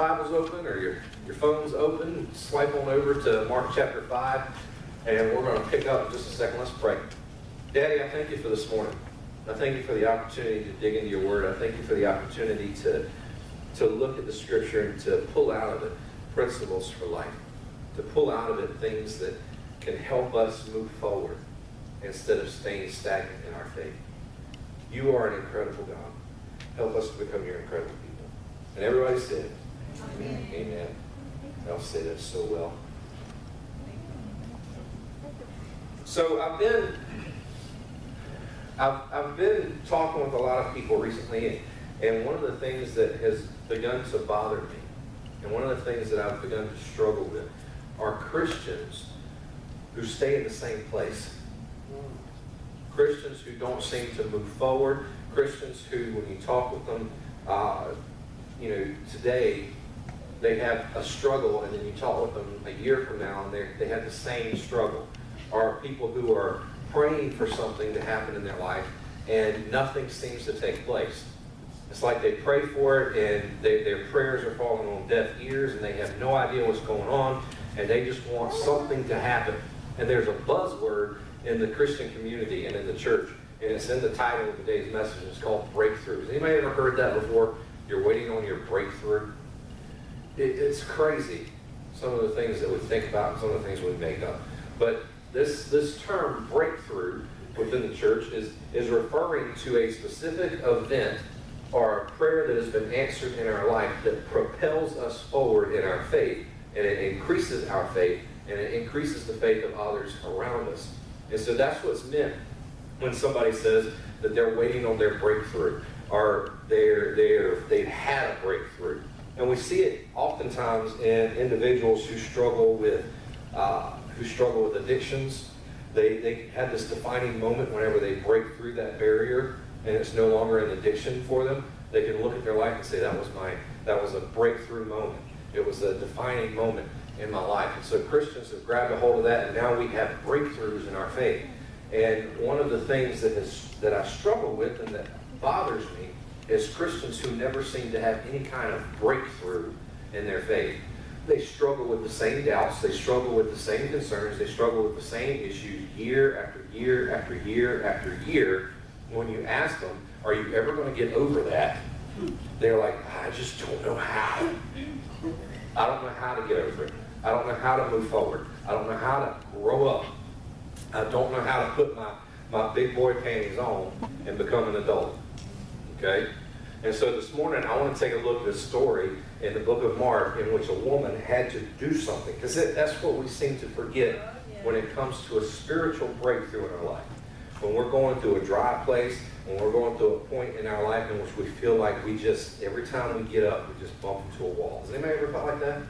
Bibles open or your phones open, swipe on over to Mark chapter 5, and we're going to pick up in just a second. Let's pray. Daddy, I thank you for this morning. I thank you for the opportunity to dig into your word. I thank you for the opportunity to look at the scripture and to pull out of it principles for life, to pull out of it things that can help us move forward instead of staying stagnant in our faith. You are an incredible God. Help us to become your incredible people. And everybody said, Amen. Amen. I'll say that so well. So I've been talking with a lot of people recently, and one of the things that has begun to bother me, and one of the things that I've begun to struggle with, are Christians who stay in the same place. Christians who don't seem to move forward. Christians who, when you talk with them, today they have a struggle, and then you talk with them a year from now, and they have the same struggle. Or people who are praying for something to happen in their life, and nothing seems to take place. It's like they pray for it, and their prayers are falling on deaf ears, and they have no idea what's going on, and they just want something to happen. And there's a buzzword in the Christian community and in the church, and it's in the title of today's message. It's called breakthroughs. Anybody ever heard that before? You're waiting on your breakthrough. It's crazy, some of the things that we think about and some of the things we make up. But this term breakthrough within the church is referring to a specific event or a prayer that has been answered in our life that propels us forward in our faith, and it increases our faith, and it increases the faith of others around us. And so that's what's meant when somebody says that they're waiting on their breakthrough, or they've had a breakthrough. And we see it oftentimes in individuals who struggle with addictions. They have this defining moment whenever they break through that barrier, and it's no longer an addiction for them. They can look at their life and say, that was a breakthrough moment. It was a defining moment in my life. And so Christians have grabbed a hold of that, and now we have breakthroughs in our faith. And one of the things that I struggle with and that bothers me is Christians who never seem to have any kind of breakthrough in their faith. They struggle with the same doubts, they struggle with the same concerns, they struggle with the same issues year after year after year after year. When you ask them, are you ever going to get over that? They're like, I just don't know how. I don't know how to get over it. I don't know how to move forward. I don't know how to grow up. I don't know how to put my big boy panties on and become an adult. Okay? And so this morning I want to take a look at a story in the book of Mark in which a woman had to do something. Because that's what we seem to forget when it comes to a spiritual breakthrough in our life. When we're going through a dry place, when we're going through a point in our life in which we feel like every time we get up, we just bump into a wall. Has anybody ever felt like that?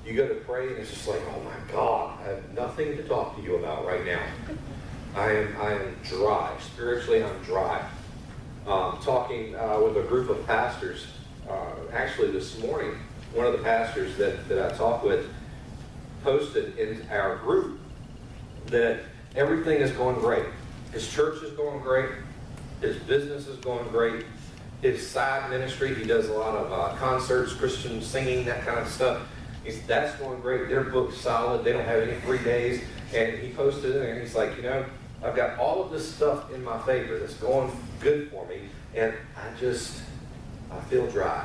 You go to pray and it's just like, oh my God, I have nothing to talk to you about right now. I am dry. Spiritually, I'm dry. Talking with a group of pastors, actually this morning, one of the pastors that I talked with posted in our group that everything is going great. His church is going great. His business is going great. His side ministry, he does a lot of concerts, Christian singing, that kind of stuff. That's going great. They're booked solid. They don't have any free days. And he posted it, and he's like, I've got all of this stuff in my favor that's going good for me, and I feel dry.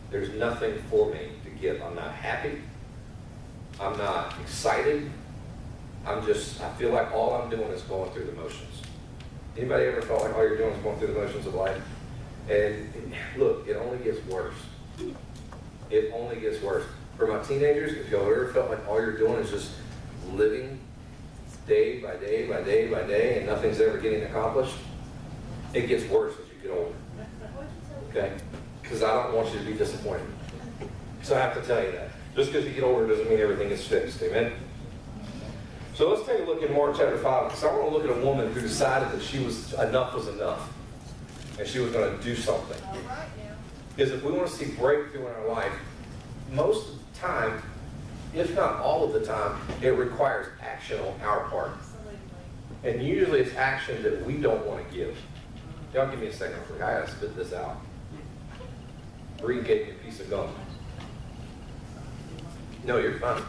There's nothing for me to give. I'm not happy. I'm not excited. I feel like all I'm doing is going through the motions. Anybody ever felt like all you're doing is going through the motions of life? And look, it only gets worse. It only gets worse. For my teenagers, if y'all ever felt like all you're doing is just living day by day by day by day and nothing's ever getting accomplished, it gets worse as you get older. Okay? Because I don't want you to be disappointed. So I have to tell you that. Just because you get older doesn't mean everything is fixed. Amen? So let's take a look at Mark chapter 5, because I want to look at a woman who decided that enough was enough. And she was going to do something. Because if we want to see breakthrough in our life, most of the time, if not all of the time, it requires action on our part. And usually it's action that we don't want to give. Y'all give me a second. I got to spit this out. Bree gave me a piece of gum. No, you're fine.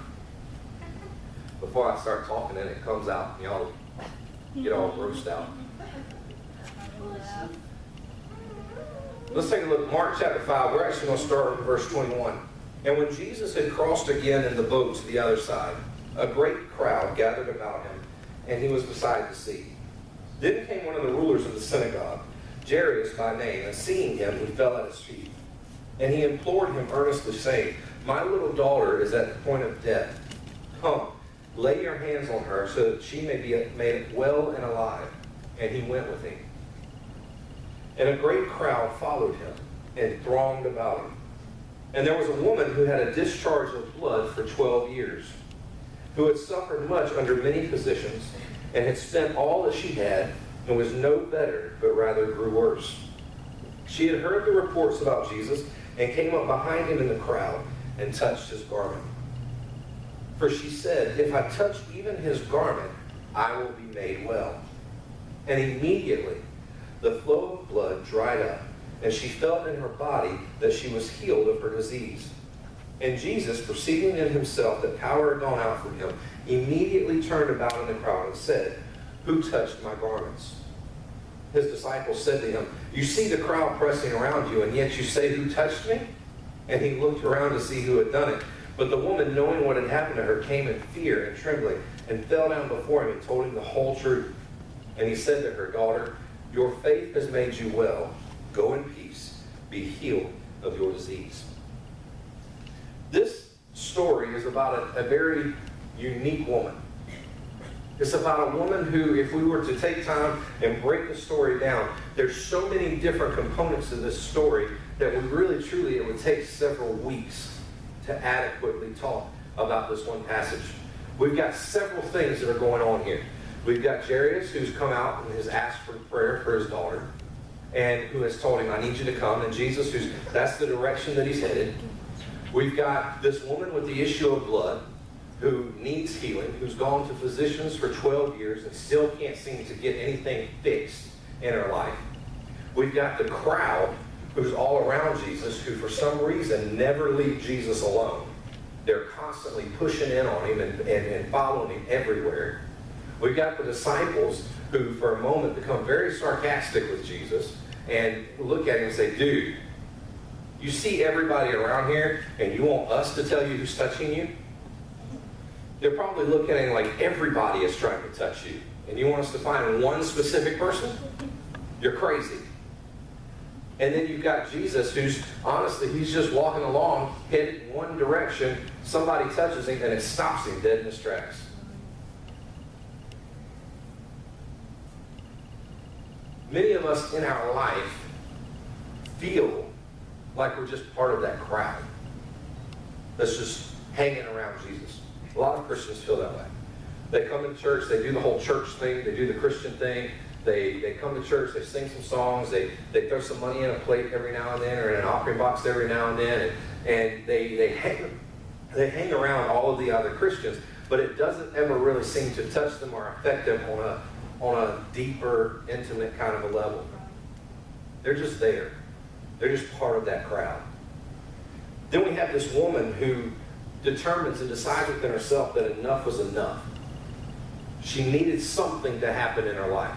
Before I start talking and it comes out, and y'all get all grossed out. Let's take a look at Mark chapter 5. We're actually going to start with verse 21. And when Jesus had crossed again in the boat to the other side, a great crowd gathered about him, and he was beside the sea. Then came one of the rulers of the synagogue, Jairus by name, and seeing him, he fell at his feet. And he implored him earnestly, saying, My little daughter is at the point of death. Come, lay your hands on her, so that she may be made well and alive. And he went with him. And a great crowd followed him and thronged about him. And there was a woman who had a discharge of blood for 12 years, who had suffered much under many physicians, and had spent all that she had, and was no better, but rather grew worse. She had heard the reports about Jesus, and came up behind him in the crowd, and touched his garment. For she said, If I touch even his garment, I will be made well. And immediately the flow of blood dried up, and she felt in her body that she was healed of her disease. And Jesus, perceiving in himself that power had gone out from him, immediately turned about in the crowd and said, Who touched my garments? His disciples said to him, You see the crowd pressing around you, and yet you say, Who touched me? And he looked around to see who had done it. But the woman, knowing what had happened to her, came in fear and trembling, and fell down before him and told him the whole truth. And he said to her, Daughter, your faith has made you well. Go in peace. Be healed of your disease. This story is about a very unique woman. It's about a woman who, if we were to take time and break the story down, there's so many different components to this story that we really, truly, it would take several weeks to adequately talk about this one passage. We've got several things that are going on here. We've got Jairus, who's come out and has asked for prayer for his daughter, and who has told him, I need you to come. And Jesus, that's the direction that he's headed. We've got this woman with the issue of blood who needs healing, who's gone to physicians for 12 years and still can't seem to get anything fixed in her life. We've got the crowd who's all around Jesus, who for some reason never leave Jesus alone. They're constantly pushing in on him and following him everywhere. We've got the disciples who for a moment become very sarcastic with Jesus and look at him and say, Dude, you see everybody around here and you want us to tell you who's touching you? They're probably looking at him like everybody is trying to touch you. And you want us to find one specific person? You're crazy. And then you've got Jesus, who's honestly, he's just walking along, headed in one direction. Somebody touches him and it stops him dead in his tracks. Many of us in our life feel like we're just part of that crowd that's just hanging around Jesus. A lot of Christians feel that way. They come to church, they do the whole church thing, they do the Christian thing, they come to church, they sing some songs, they throw some money in a plate every now and then, or in an offering box every now and then, and they hang around all of the other Christians, but it doesn't ever really seem to touch them or affect them on a deeper, intimate kind of a level. They're just there. They're just part of that crowd. Then we have this woman who determines and decides within herself that enough was enough. She needed something to happen in her life.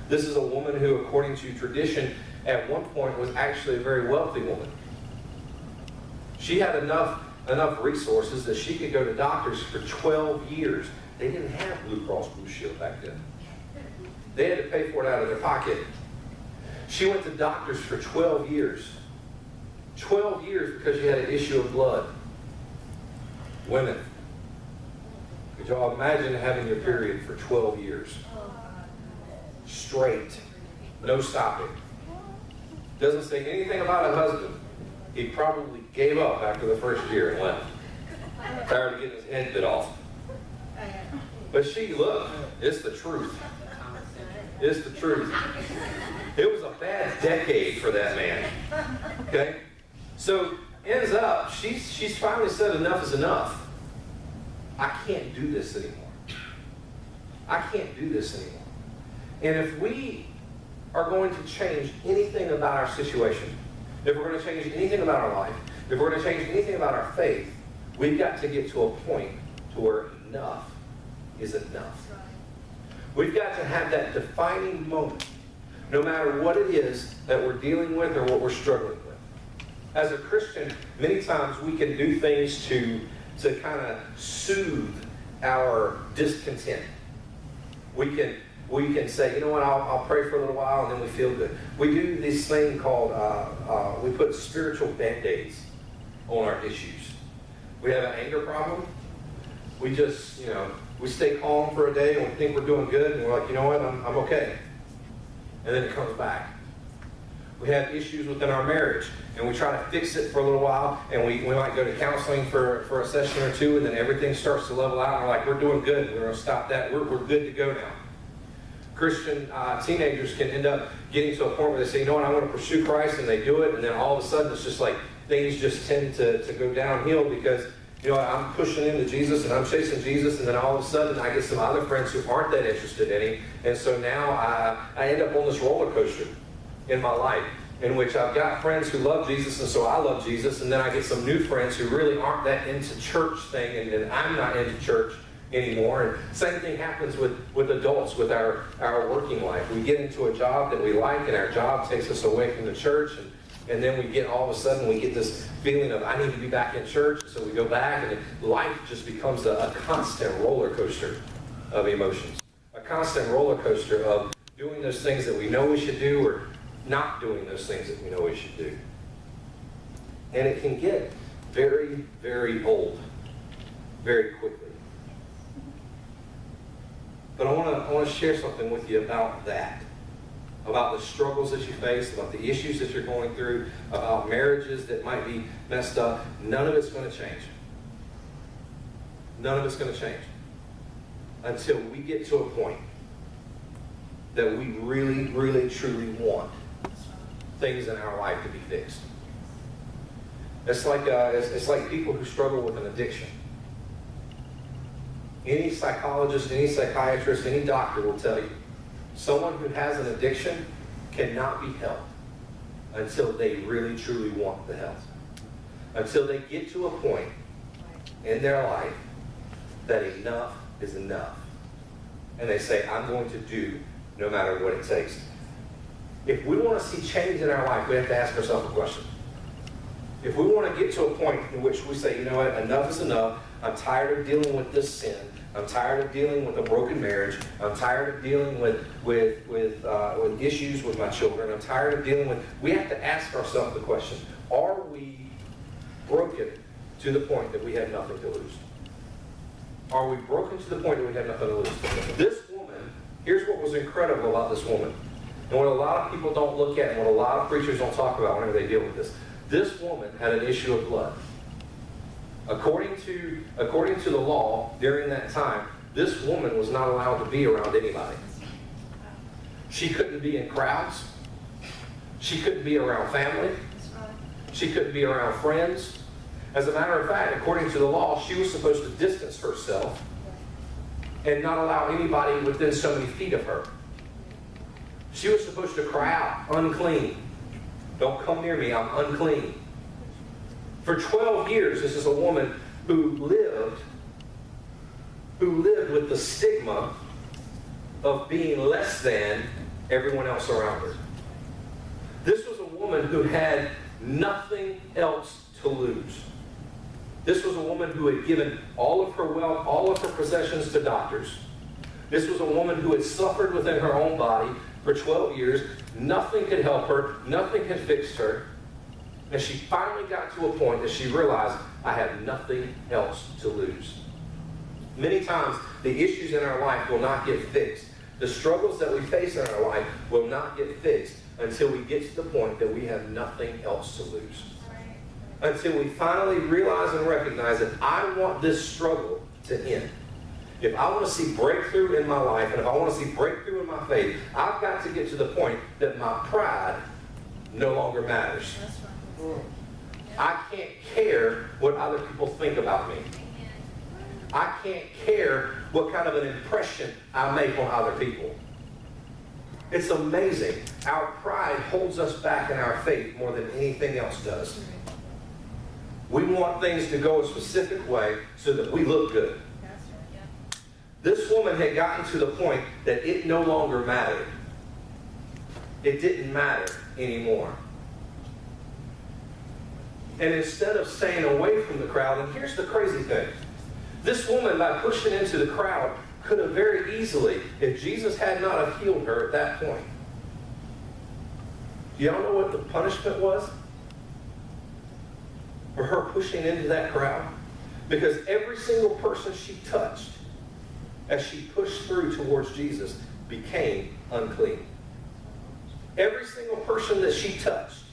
This is a woman who, according to tradition, at one point was actually a very wealthy woman. She had enough resources that she could go to doctors for 12 years. They didn't have Blue Cross Blue Shield back then. They had to pay for it out of their pocket. She went to doctors for 12 years. 12 years because she had an issue of blood. Women, could y'all imagine having your period for 12 years? Straight. No stopping. Doesn't say anything about a husband. He probably gave up after the first year and left. Tired of getting his head bit off. But look, it's the truth. It's the truth. It was a bad decade for that man. Okay? So, ends up, she's finally said enough is enough. I can't do this anymore. I can't do this anymore. And if we are going to change anything about our situation, If we're going to change anything about our life, if we're going to change anything about our faith, we've got to get to a point to where enough is enough. We've got to have that defining moment, no matter what it is that we're dealing with or what we're struggling with. As a Christian, many times we can do things to kind of soothe our discontent. We can say, you know what, I'll pray for a little while and then we feel good. We do this thing called, we put spiritual band-aids on our issues. We have an anger problem. We just, we stay calm for a day and we think we're doing good and we're like, you know what, I'm okay. And then it comes back. We have issues within our marriage and we try to fix it for a little while and we might go to counseling for a session or two and then everything starts to level out and we're like, we're doing good. We're going to stop that. We're good to go now. Christian teenagers can end up getting to a point where they say, you know what, I want to pursue Christ, and they do it, and then all of a sudden it's just like things just tend to go downhill because, I'm pushing into Jesus and I'm chasing Jesus, and then all of a sudden I get some other friends who aren't that interested in Him, and so now I end up on this roller coaster in my life in which I've got friends who love Jesus, and so I love Jesus, and then I get some new friends who really aren't that into church thing, and I'm not into church anymore. And same thing happens with adults, with our working life. We get into a job that we like, and our job takes us away from the church, and then we get all of a sudden we get this feeling of I need to be back in church, so we go back, and life just becomes a constant roller coaster of emotions, a constant roller coaster of doing those things that we know we should do or not doing those things that we know we should do. And it can get very, very old very quickly. But I want to share something with you about that, about the struggles that you face, about the issues that you're going through, about marriages that might be messed up. None of it's going to change. None of it's going to change until we get to a point that we really, really, truly want things in our life to be fixed. It's like people who struggle with an addiction. Any psychologist, any psychiatrist, any doctor will tell you, someone who has an addiction cannot be helped until they really, truly want the help. Until they get to a point in their life that enough is enough. And they say, I'm going to do no matter what it takes. If we want to see change in our life, we have to ask ourselves a question. If we want to get to a point in which we say, you know what, enough is enough, I'm tired of dealing with this sin, I'm tired of dealing with a broken marriage, I'm tired of dealing with issues with my children, I'm tired of dealing with, we have to ask ourselves the question, are we broken to the point that we have nothing to lose? Are we broken to the point that we have nothing to lose? This woman, here's what was incredible about this woman. And what a lot of people don't look at and what a lot of preachers don't talk about whenever they deal with this. This woman had an issue of blood. According to the law, during that time, this woman was not allowed to be around anybody. She couldn't be in crowds. She couldn't be around family. She couldn't be around friends. As a matter of fact, according to the law, she was supposed to distance herself and not allow anybody within so many feet of her. She was supposed to cry out, unclean. Don't come near me, I'm unclean. For 12 years, this is a woman who lived with the stigma of being less than everyone else around her. This was a woman who had nothing else to lose. This was a woman who had given all of her wealth, all of her possessions to doctors. This was a woman who had suffered within her own body for 12 years. Nothing could help her. Nothing had fixed her. And she finally got to a point that she realized, I have nothing else to lose. Many times, the issues in our life will not get fixed. The struggles that we face in our life will not get fixed until we get to the point that we have nothing else to lose. Until we finally realize and recognize that I want this struggle to end. If I want to see breakthrough in my life, and if I want to see breakthrough in my faith, I've got to get to the point that my pride no longer matters. I can't care what other people think about me. I can't care what kind of an impression I make on other people. It's amazing. Our pride holds us back in our faith more than anything else does. We want things to go a specific way so that we look good. This woman had gotten to the point that it no longer mattered. It didn't matter anymore. And instead of staying away from the crowd, and here's the crazy thing. This woman, by pushing into the crowd, could have very easily, if Jesus had not have healed her at that point. Do y'all know what the punishment was for her pushing into that crowd? Because every single person she touched, as she pushed through towards Jesus, became unclean. Every single person that she touched,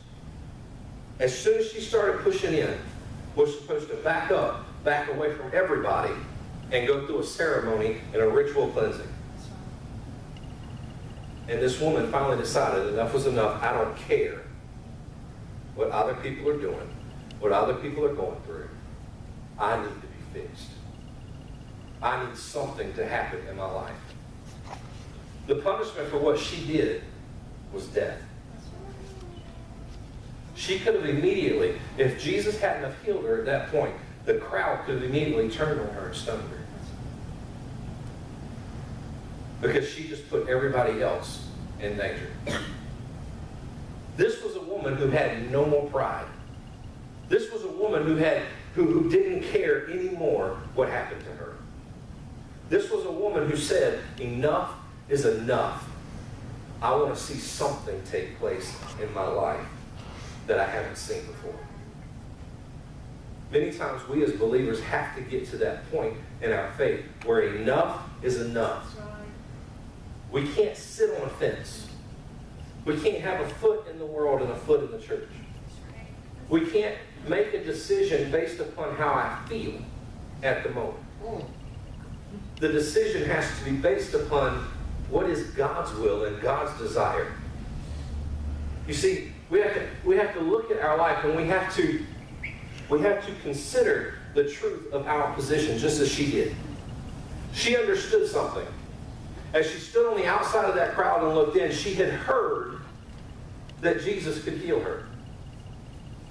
as soon as she started pushing in, was supposed to back up, back away from everybody, and go through a ceremony and a ritual cleansing. And this woman finally decided enough was enough. I don't care what other people are doing, what other people are going through. I need to be fixed. I need something to happen in my life. The punishment for what she did was death. She could have immediately, if Jesus hadn't have healed her at that point, the crowd could have immediately turned on her and stoned her. Because she just put everybody else in danger. This was a woman who had no more pride. This was a woman who didn't care anymore what happened to her. This was a woman who said, enough is enough. I want to see something take place in my life that I haven't seen before. Many times we as believers have to get to that point in our faith where enough is enough. We can't sit on a fence. We can't have a foot in the world and a foot in the church. We can't make a decision based upon how I feel at the moment. The decision has to be based upon what is God's will and God's desire. You see, we have to look at our life, and we have to consider the truth of our position, just as she did. She understood something. As she stood on the outside of that crowd and looked in, she had heard that Jesus could heal her.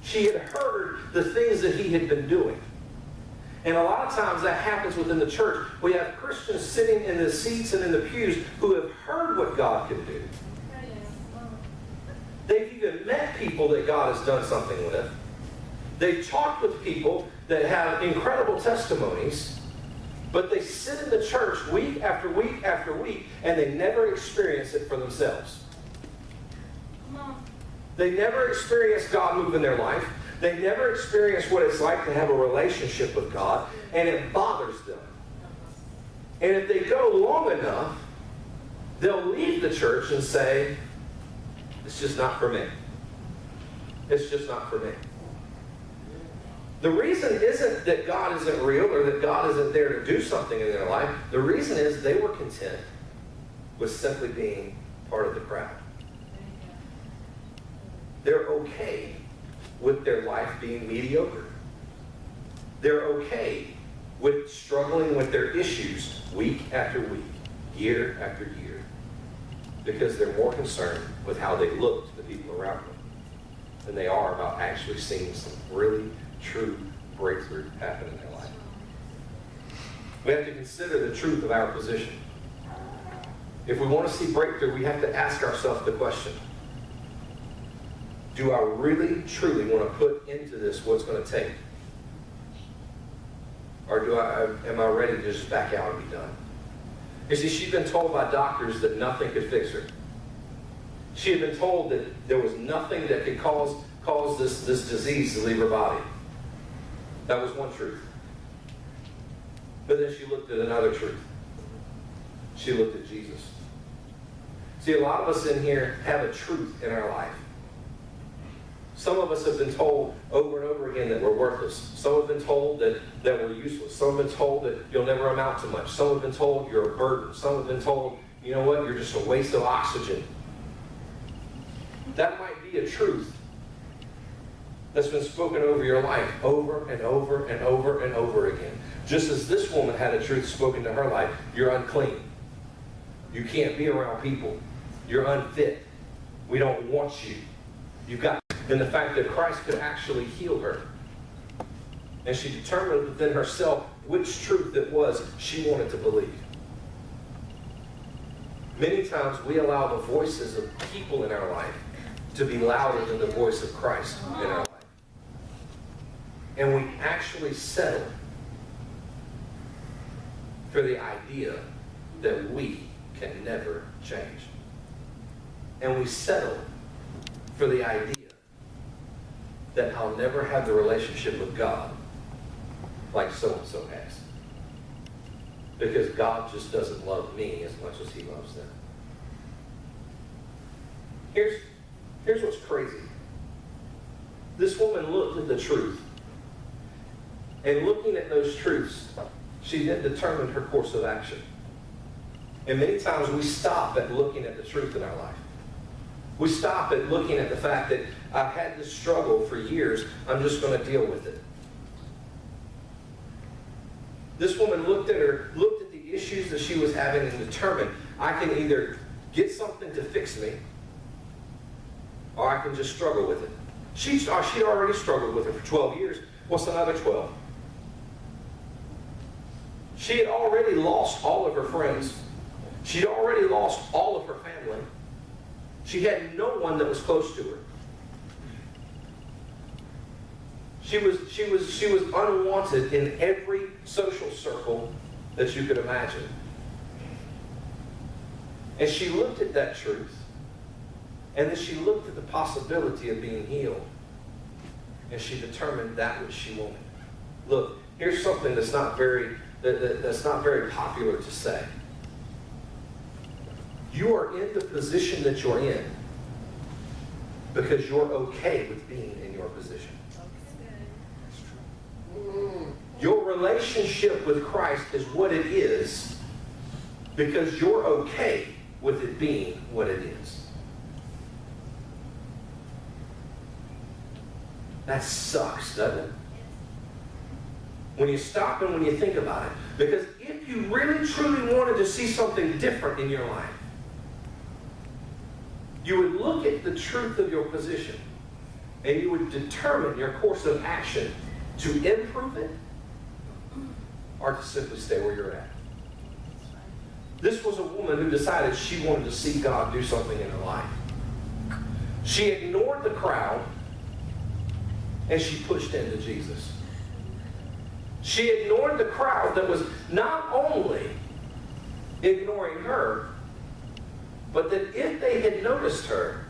She had heard the things that he had been doing. And a lot of times that happens within the church. We have Christians sitting in the seats and in the pews who have heard what God can do. They've even met people that God has done something with. They've talked with people that have incredible testimonies, but they sit in the church week after week after week, and they never experience it for themselves. They never experience God move in their life. They never experience what it's like to have a relationship with God, and it bothers them. And if they go long enough, they'll leave the church and say, it's just not for me. It's just not for me. The reason isn't that God isn't real or that God isn't there to do something in their life. The reason is they were content with simply being part of the crowd. They're okay with their life being mediocre. They're okay with struggling with their issues week after week, year after year, because they're more concerned with how they look to the people around them than they are about actually seeing some really true breakthrough happen in their life. We have to consider the truth of our position. If we want to see breakthrough, we have to ask ourselves the question, do I really, truly want to put into this what's going to take? Or am I ready to just back out and be done? You see, she'd been told by doctors that nothing could fix her. She had been told that there was nothing that could cause this disease to leave her body. That was one truth. But then she looked at another truth. She looked at Jesus. See, a lot of us in here have a truth in our life. Some of us have been told over and over again that we're worthless. Some have been told that we're useless. Some have been told that you'll never amount to much. Some have been told you're a burden. Some have been told, you know what, you're just a waste of oxygen. That might be a truth that's been spoken over your life over and over and over and over again. Just as this woman had a truth spoken to her life, you're unclean. You can't be around people You're unfit. We don't want you. You've got, and the fact that Christ could actually heal her. And she determined within herself which truth it was she wanted to believe. Many times we allow the voices of people in our life to be louder than the voice of Christ in our life. And we actually settle for the idea that we can never change. And we settle for the idea that I'll never have the relationship with God like so-and-so has. Because God just doesn't love me as much as he loves them. Here's what's crazy. This woman looked at the truth. And looking at those truths, she then determined her course of action. And many times we stop at looking at the truth in our life. We stop at looking at the fact that I've had this struggle for years, I'm just going to deal with it. This woman looked at the issues that she was having and determined, I can either get something to fix me, or I can just struggle with it. She'd already struggled with it for 12 years. What's another 12? She had already lost all of her friends. She'd already lost all of her family. She had no one that was close to her. She was unwanted in every social circle that you could imagine. And she looked at that truth, and then she looked at the possibility of being healed, and she determined that which she wanted. Look, here's something that's not very popular to say. You are in the position that you're in because you're okay with being in your position. Your relationship with Christ is what it is because you're okay with it being what it is. That sucks, doesn't it? When you stop and when you think about it. Because if you really truly wanted to see something different in your life, you would look at the truth of your position and you would determine your course of action to improve it or to simply stay where you're at. This was a woman who decided she wanted to see God do something in her life. She ignored the crowd and she pushed into Jesus. She ignored the crowd that was not only ignoring her, but that if they had noticed her,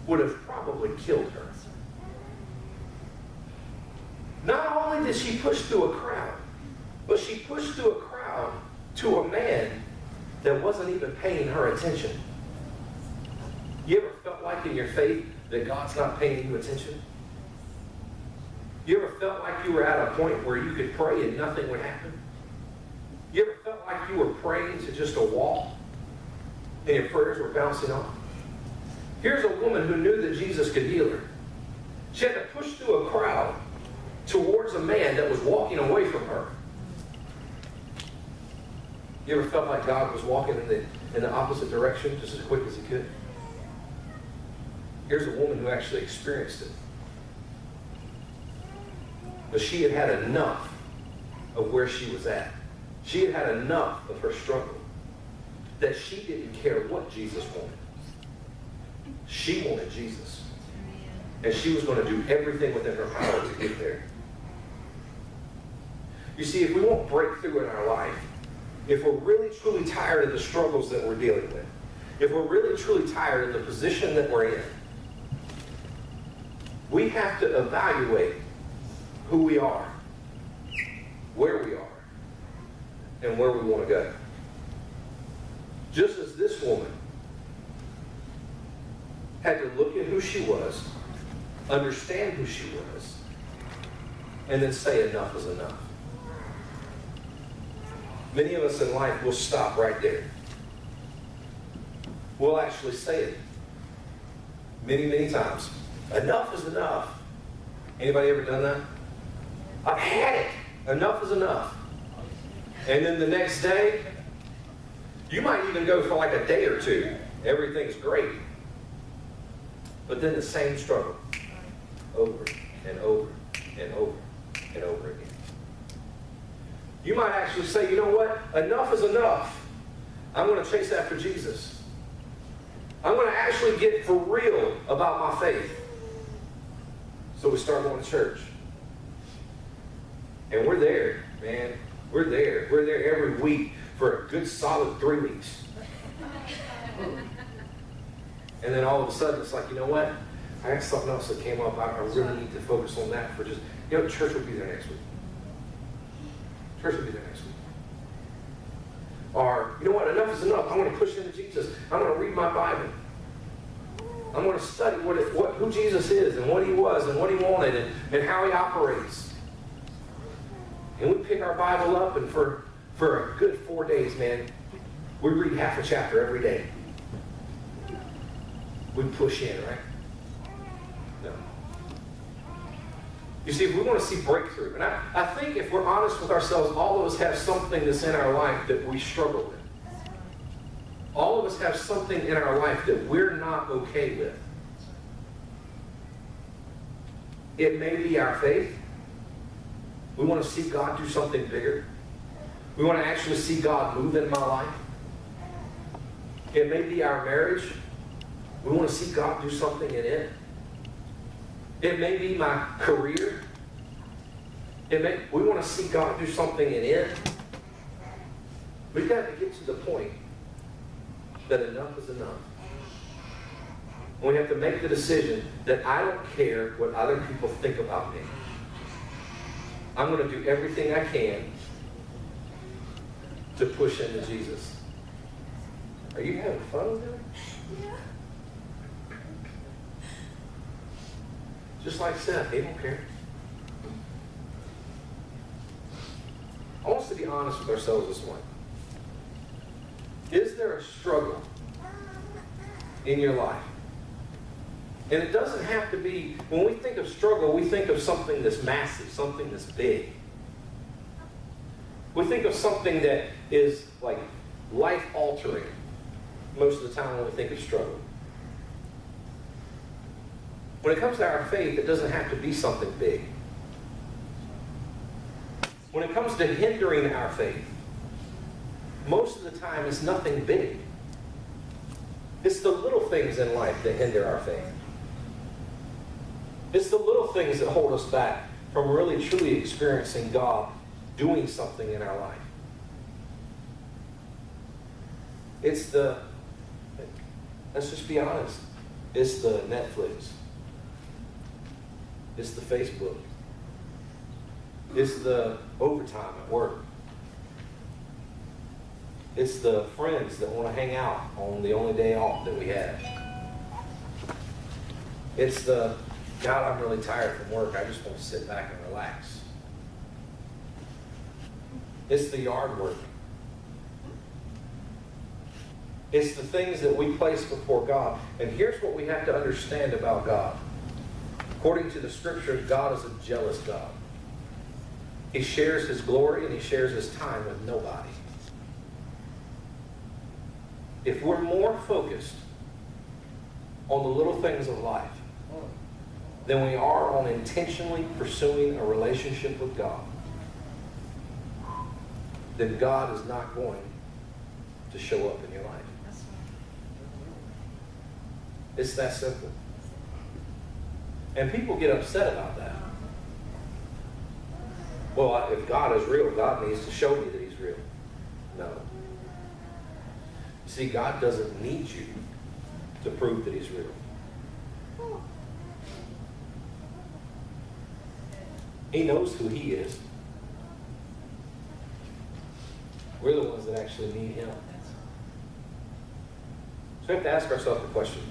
would have probably killed her. Not only did she push through a crowd, but she pushed through a crowd to a man that wasn't even paying her attention. You ever felt like in your faith that God's not paying you attention? You ever felt like you were at a point where you could pray and nothing would happen? You ever felt like you were praying to just a wall and your prayers were bouncing off? Here's a woman who knew that Jesus could heal her. She had to push through a crowd towards a man that was walking away from her. You ever felt like God was walking in the opposite direction just as quick as he could? Here's a woman who actually experienced it. But she had had enough of where she was at. She had had enough of her struggle that she didn't care what Jesus wanted. She wanted Jesus. And she was going to do everything within her power to get there. You see, if we want breakthrough in our life, if we're really truly tired of the struggles that we're dealing with, if we're really truly tired of the position that we're in, we have to evaluate who we are, where we are, and where we want to go. Just as this woman had to look at who she was, understand who she was, and then say enough is enough. Many of us in life will stop right there. We'll actually say it many, many times. Enough is enough. Anybody ever done that? I've had it. Enough is enough. And then the next day, you might even go for like a day or two Everything's great. But then the same struggle. Over and over and over and over again. You might actually say, you know what? Enough is enough. I'm going to chase after Jesus. I'm going to actually get for real about my faith. So we start going to church. And we're there, man. We're there. We're there every week for a good solid 3 weeks. And then all of a sudden it's like, you know what? I got something else that came up. I really need to focus on that for just, church will be there next week. Church will be there next week. Or, you know what? Enough is enough. I want to push into Jesus. I want to read my Bible. I want to study who Jesus is and what he was and what he wanted and how he operates. And we pick our Bible up, and for a good 4 days, man, we read half a chapter every day. We push in, right? No. You see, if we want to see breakthrough, and I think if we're honest with ourselves, all of us have something that's in our life that we struggle with. All of us have something in our life that we're not okay with. It may be our faith. We want to see God do something bigger. We want to actually see God move in my life. It may be our marriage. We want to see God do something in it. It may be my career. We want to see God do something in it. We've got to get to the point that enough is enough. We have to make the decision that I don't care what other people think about me. I'm going to do everything I can to push into Jesus. Are you having fun with it? Yeah. Just like Seth, they don't care. I want us to be honest with ourselves this morning. Is there a struggle in your life? And it doesn't have to be, when we think of struggle, we think of something that's massive, something that's big. We think of something that is like life-altering most of the time when we think of struggle. When it comes to our faith, it doesn't have to be something big. When it comes to hindering our faith, most of the time it's nothing big. It's the little things in life that hinder our faith. It's the little things that hold us back from really truly experiencing God doing something in our life. Let's just be honest, it's the Netflix. It's the Facebook. It's the overtime at work. It's the friends that want to hang out on the only day off that we have. It's the, God, I'm really tired from work. I just want to sit back and relax. It's the yard work. It's the things that we place before God. And here's what we have to understand about God. According to the scriptures, God is a jealous God. He shares his glory and he shares his time with nobody. If we're more focused on the little things of life than we are on intentionally pursuing a relationship with God, then God is not going to show up in your life. It's that simple. And people get upset about that. Well, if God is real, God needs to show me that he's real. No. See, God doesn't need you to prove that he's real. He knows who he is. We're the ones that actually need him. So we have to ask ourselves the question,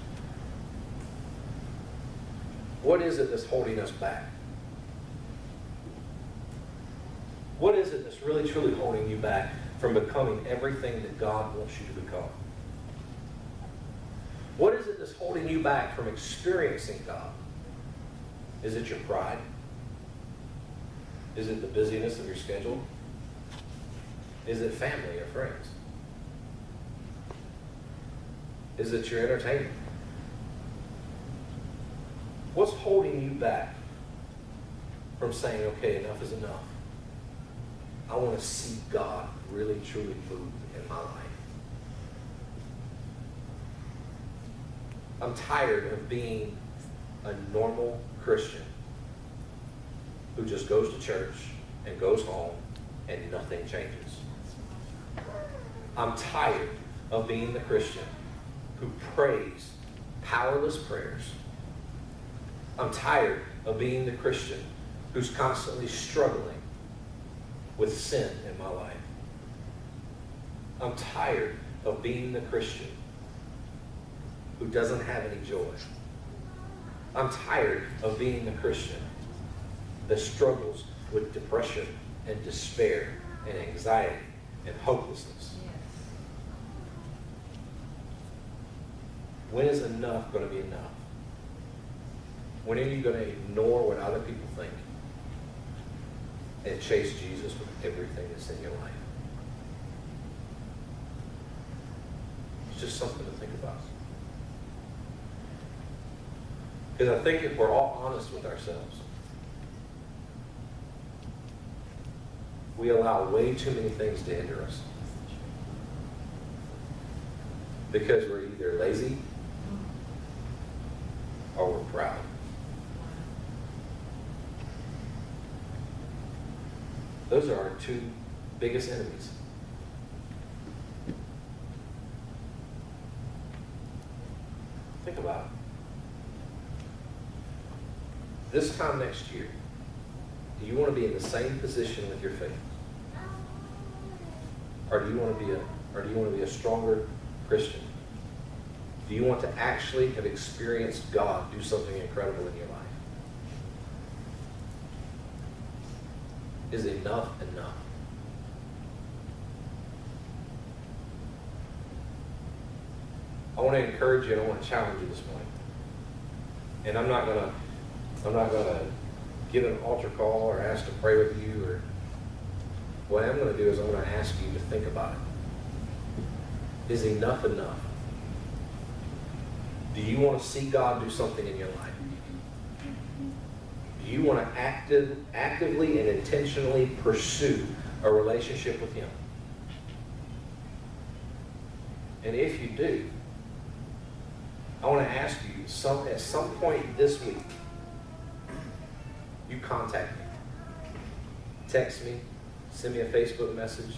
what is it that's holding us back? What is it that's really, truly holding you back from becoming everything that God wants you to become? What is it that's holding you back from experiencing God? Is it your pride? Is it the busyness of your schedule? Is it family or friends? Is it your entertainment? What's holding you back from saying, okay, enough is enough? I want to see God really, truly move in my life. I'm tired of being a normal Christian who just goes to church and goes home and nothing changes. I'm tired of being the Christian who prays powerless prayers. I'm tired of being the Christian who's constantly struggling with sin in my life. I'm tired of being the Christian who doesn't have any joy. I'm tired of being the Christian that struggles with depression and despair and anxiety and hopelessness. When is enough going to be enough? When are you going to ignore what other people think and chase Jesus with everything that's in your life? It's just something to think about. Because I think if we're all honest with ourselves, we allow way too many things to hinder us. Because we're either lazy or we're proud. Those are our two biggest enemies. Think about it. This time next year, do you want to be in the same position with your faith? Or do you want to be a stronger Christian? Do you want to actually have experienced God do something incredible in your life? Is enough enough? I want to encourage you and I want to challenge you this morning. And I'm not gonna give an altar call or ask to pray with you, or what I'm going to do is I'm going to ask you to think about it. Is enough enough? Do you want to see God do something in your life? Do you want to actively and intentionally pursue a relationship with Him? And if you do, I want to ask you, at some point this week, you contact me. Text me, send me a Facebook message,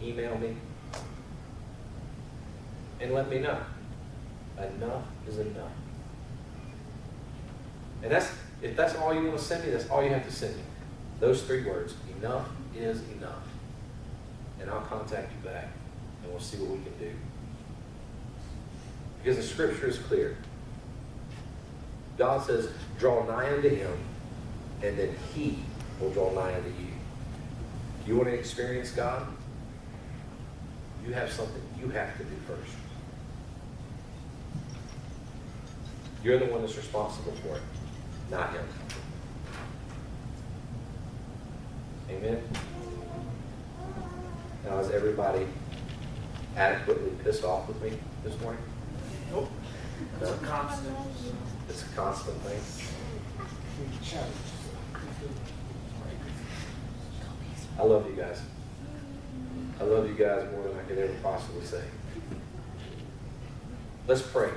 email me, and let me know. Enough is enough. And if that's all you want to send me, that's all you have to send me. Those 3 words, enough is enough. And I'll contact you back, and we'll see what we can do. Because the scripture is clear. God says, draw nigh unto Him, and then He will draw nigh unto you. You want to experience God? You have something you have to do first. You're the one that's responsible for it, not Him. Amen? Now, is everybody adequately pissed off with me this morning? Nope. It's a constant. It's a constant thing. I love you guys. I love you guys more than I could ever possibly say. Let's pray.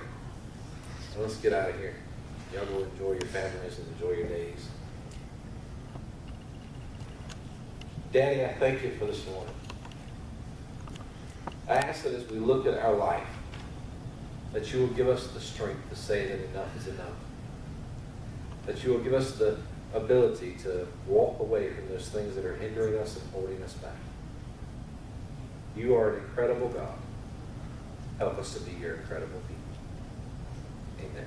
And let's get out of here. Y'all go enjoy your families and enjoy your days. Daddy, I thank you for this morning. I ask that as we look at our life, that you will give us the strength to say that enough is enough. That you will give us the ability to walk away from those things that are hindering us and holding us back. You are an incredible God. Help us to be your incredible people. Amen.